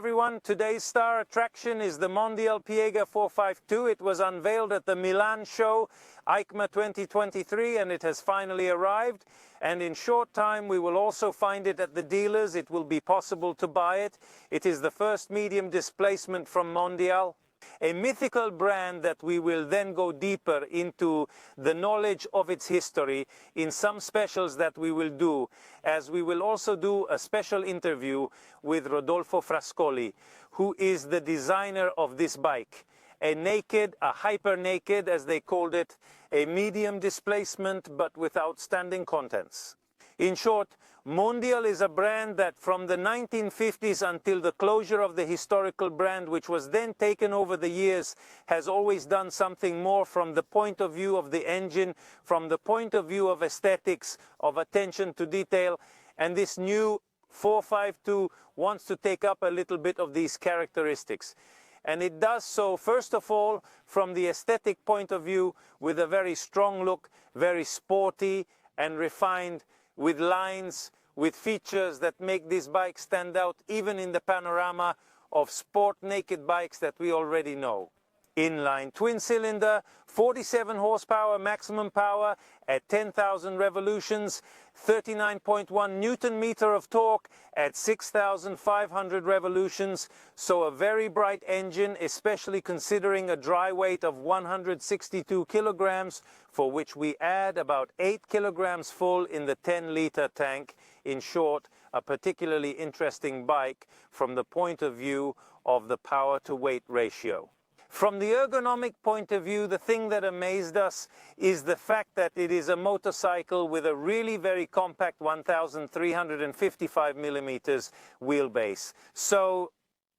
everyone, today's star attraction is the Mondial Piega 452. It was unveiled at the Milan show, EICMA 2023, and it has finally arrived. And in short time we will also find it at the dealers. It will be possible to buy it. It is the first medium displacement from Mondial. A mythical brand that we will then go deeper into the knowledge of its history in some specials that we will do, as we will also do a special interview with Rodolfo Frascoli, who is the designer of this bike. A naked, a hyper naked as they called it, a medium displacement but with outstanding contents. In short, Mondial is a brand that from the 1950s until the closure of the historical brand, which was then taken over the years, has always done something more from the point of view of the engine, from the point of view of aesthetics, of attention to detail. And this new 452 wants to take up a little bit of these characteristics. And it does so, first of all, from the aesthetic point of view, with a very strong look, very sporty and refined, with lines, with features that make this bike stand out even in the panorama of sport naked bikes that we already know. Inline twin-cylinder, 47 horsepower maximum power at 10,000 revolutions, 39.1 Newton-meter of torque at 6,500 revolutions, so a very bright engine, especially considering a dry weight of 162 kilograms, for which we add about 8 kilograms full in the 10-liter tank. In short, a particularly interesting bike from the point of view of the power-to-weight ratio. From the ergonomic point of view, the thing that amazed us is the fact that it is a motorcycle with a really very compact 1,355 millimeters wheelbase. So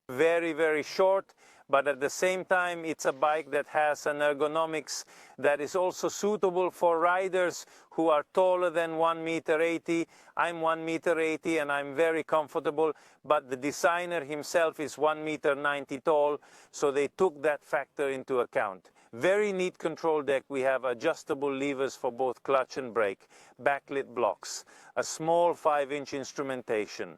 very, very short, but at the same time it's a bike that has an ergonomics that is also suitable for riders who are taller than 1.80 meters. I'm 1.80 meters and I'm very comfortable, but the designer himself is 1.90 meters tall, so they took that factor into account. Very neat control deck. We have adjustable levers for both clutch and brake, backlit blocks, a small 5-inch instrumentation.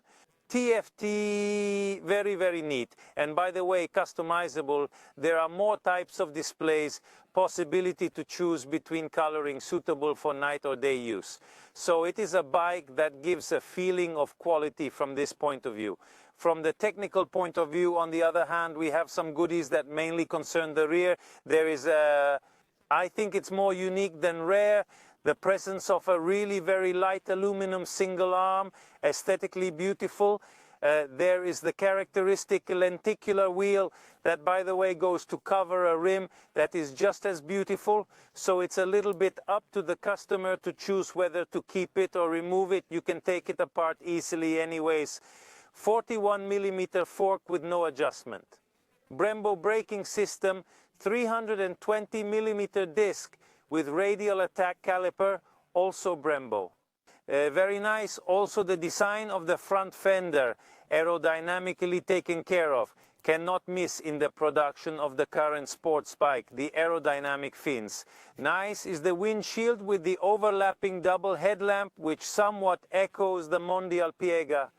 TFT, very, very neat. And by the way, customizable. There are more types of displays, possibility to choose between coloring suitable for night or day use. So it is a bike that gives a feeling of quality from this point of view. From the technical point of view, on the other hand, we have some goodies that mainly concern the rear. There is I think it's more unique than rare, the presence of a really very light aluminum single arm, aesthetically beautiful. There is the characteristic lenticular wheel that, by the way, goes to cover a rim that is just as beautiful. So it's a little bit up to the customer to choose whether to keep it or remove it. You can take it apart easily anyways. 41 millimeter fork with no adjustment. Brembo braking system, 320 millimeter disc with radial attack caliper, also Brembo. Very nice. Also the design of the front fender, aerodynamically taken care of. Cannot miss in the production of the current sports bike, the aerodynamic fins. Nice is the windshield with the overlapping double headlamp, which somewhat echoes the Mondial Piega,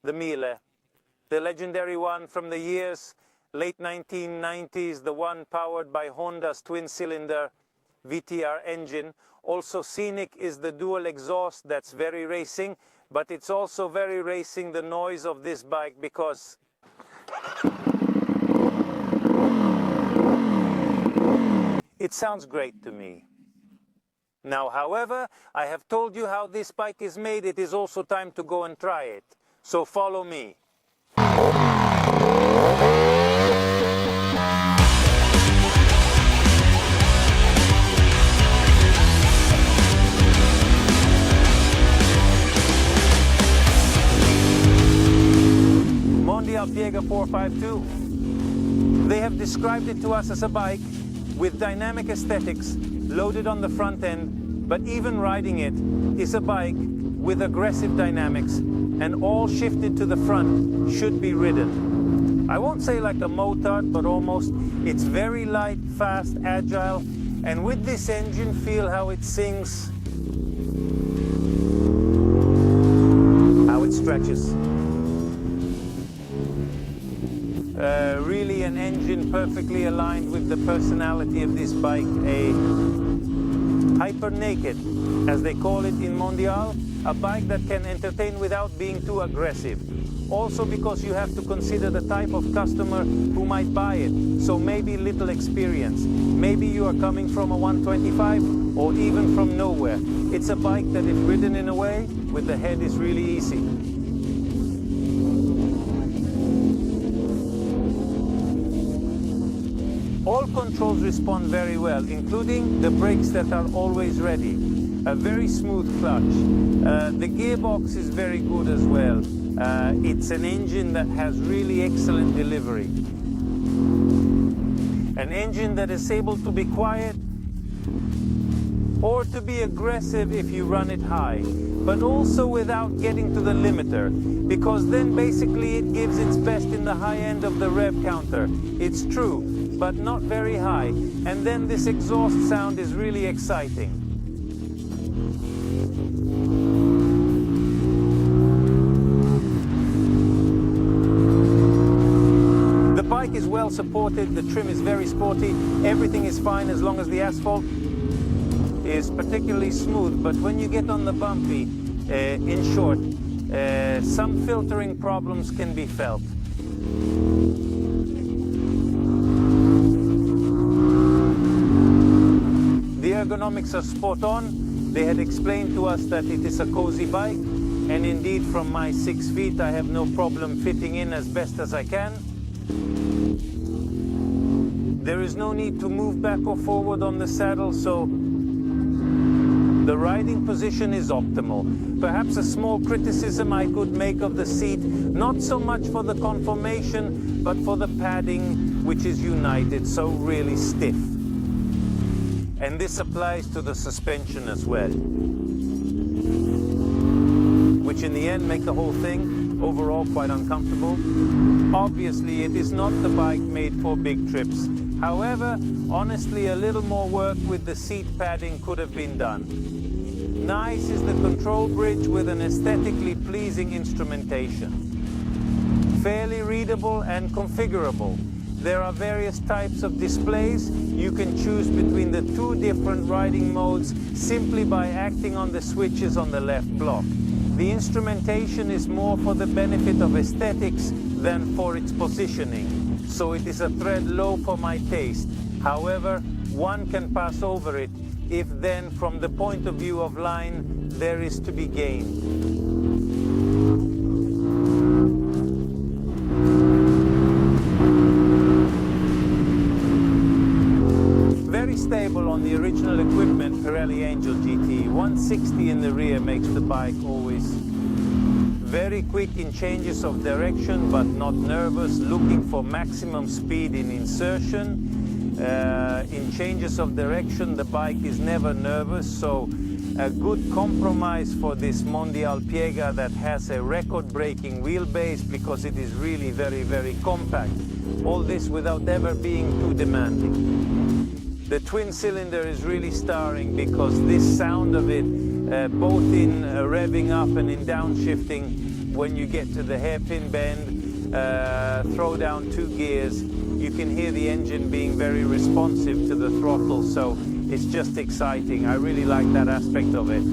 the Mille, the legendary one from the years late 1990s, the one powered by Honda's twin-cylinder VTR engine. Also scenic is the dual exhaust. That's very racing, but it's also very racing the noise of this bike, because it sounds great to me. Now, however, I have told you how this bike is made. It is also time to go and try it. So follow me. Mondial Piega 452. They have described it to us as a bike with dynamic aesthetics loaded on the front end, but even riding it is a bike with aggressive dynamics, and all shifted to the front should be ridden. I won't say like a motard, but almost. It's very light, fast, agile, and with this engine, feel how it sings, how it stretches. an engine perfectly aligned with the personality of this bike, a hyper naked, as they call it in Mondial, a bike that can entertain without being too aggressive. Also because you have to consider the type of customer who might buy it, so maybe little experience. Maybe you are coming from a 125 or even from nowhere. It's a bike that if ridden in a way, with the head is really easy. All controls respond very well, including the brakes that are always ready. A very smooth clutch. The gearbox is very good as well. It's an engine that has really excellent delivery. An engine that is able to be quiet or to be aggressive if you run it high, but also without getting to the limiter, because then basically it gives its best in the high end of the rev counter. It's true, but not very high. And then this exhaust sound is really exciting. The bike is well supported, the trim is very sporty, everything is fine as long as the asphalt is particularly smooth, but when you get on the bumpy, in short, some filtering problems can be felt. The ergonomics are spot on. They had explained to us that it is a cozy bike, and indeed from my 6 feet I have no problem fitting in as best as I can. There is no need to move back or forward on the saddle, so the riding position is optimal. Perhaps a small criticism I could make of the seat, not so much for the conformation, but for the padding, which is united, so really stiff. And this applies to the suspension as well, which in the end make the whole thing overall quite uncomfortable. Obviously, it is not the bike made for big trips. However, honestly, a little more work with the seat padding could have been done. Nice is the control bridge with an aesthetically pleasing instrumentation. Fairly readable and configurable. There are various types of displays. You can choose between the 2 different riding modes simply by acting on the switches on the left block. The instrumentation is more for the benefit of aesthetics than for its positioning, so it is a thread low for my taste. However, one can pass over it if then from the point of view of line there is to be gained. Very stable on the original equipment Pirelli Angel GT. 160 in the rear makes the bike always very quick in changes of direction, but not nervous, looking for maximum speed in insertion. In changes of direction, the bike is never nervous, so a good compromise for this Mondial Piega that has a record-breaking wheelbase because it is really very, very compact. All this without ever being too demanding. The twin cylinder is really starring because this sound of it, both in revving up and in downshifting, when you get to the hairpin bend, throw down 2 gears, you can hear the engine being very responsive to the throttle, so it's just exciting. I really like that aspect of it.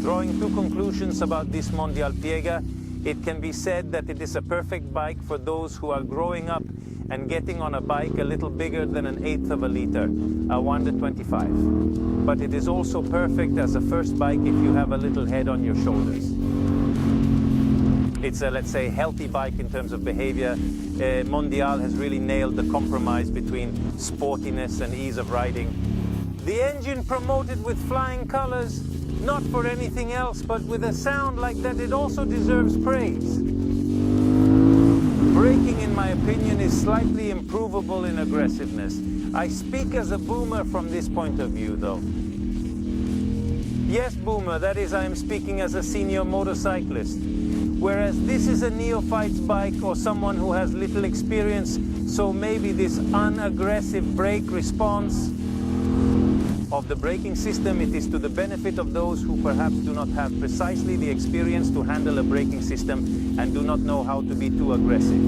Drawing 2 conclusions about this Mondial Piega, it can be said that it is a perfect bike for those who are growing up and getting on a bike a little bigger than an 1/8 of a liter, a 1/25. But it is also perfect as a first bike if you have a little head on your shoulders. It's a, let's say, healthy bike in terms of behavior. Mondial has really nailed the compromise between sportiness and ease of riding. The engine promoted with flying colors, not for anything else, but with a sound like that, it also deserves praise. Braking, in my opinion, is slightly improvable in aggressiveness. I speak as a boomer from this point of view, though. Yes, boomer, that is, I am speaking as a senior motorcyclist. Whereas this is a neophyte's bike or someone who has little experience, so maybe this unaggressive brake response of the braking system, it is to the benefit of those who perhaps do not have precisely the experience to handle a braking system and do not know how to be too aggressive.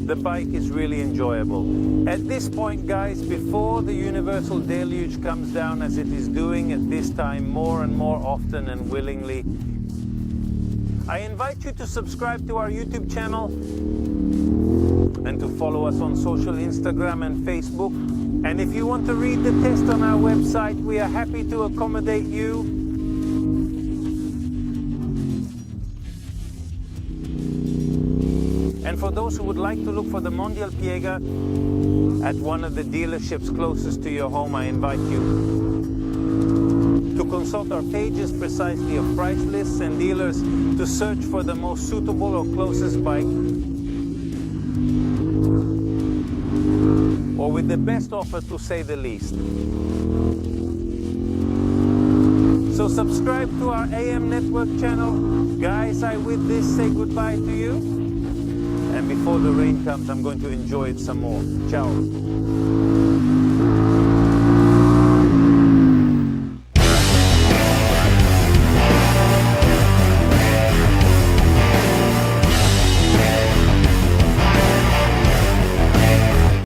the bike is really enjoyable. At this point, guys, before the universal deluge comes down as it is doing at this time more and more often and willingly, I invite you to subscribe to our YouTube channel and to follow us on social Instagram and Facebook. And if you want to read the test on our website, we are happy to accommodate you. And for those who would like to look for the Mondial Piega at one of the dealerships closest to your home, I invite you to consult our pages precisely of price lists and dealers to search for the most suitable or closest bike, or with the best offer, to say the least. So subscribe to our AM network channel. Guys, I with this say goodbye to you. And before the rain comes, I'm going to enjoy it some more. Ciao.